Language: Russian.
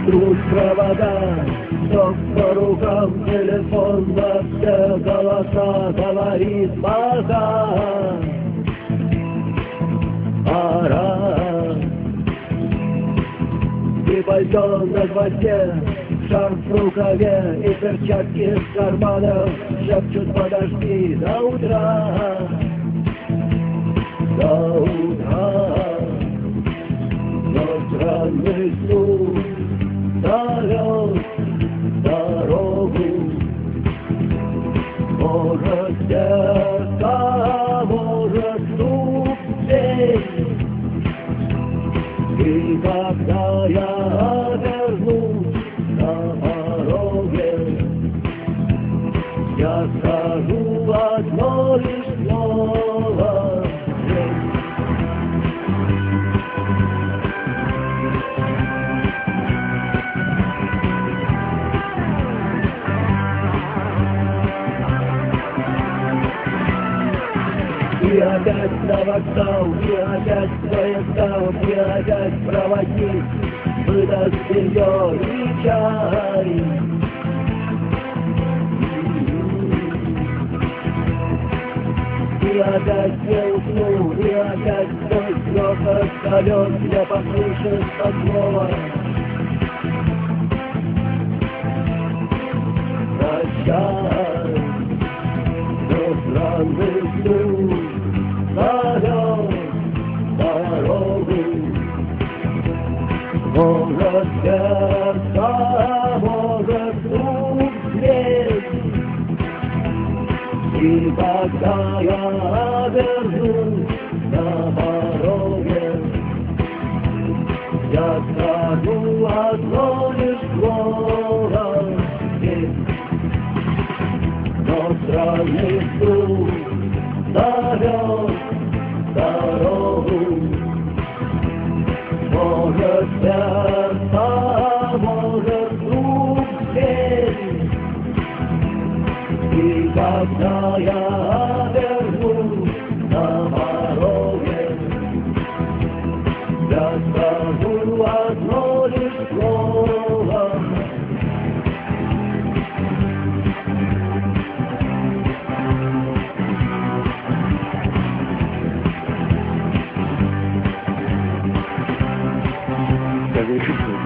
Трут провода, ток по рукам, телефон на все голоса, говорит пока. Пора. И пальто на гвозде, шарф в рукаве и перчатки в карманах шепчут подожди до утра. До утра. Но странный звук зовет дорогу. Может сердце, может стук дверь. И когда я вернусь на пороге, я скажу одно лишь слово. И опять на вокзал, и опять поезда, и опять проводник выдаст белье и чай. И опять не усну, и опять свой слёт колёс я послушаю снова. Прощай, но странный звук зовет дорогу. Может сердце, может вдруг дверь. И когда я вернусь на пороге, я скажу одно лишь слово здесь. Но странный звук зовет дорогу. Может сердце, может вдруг дверь. И когда я вернусь на пороге, я скажу одно лишь слово. Как вы чувствуете?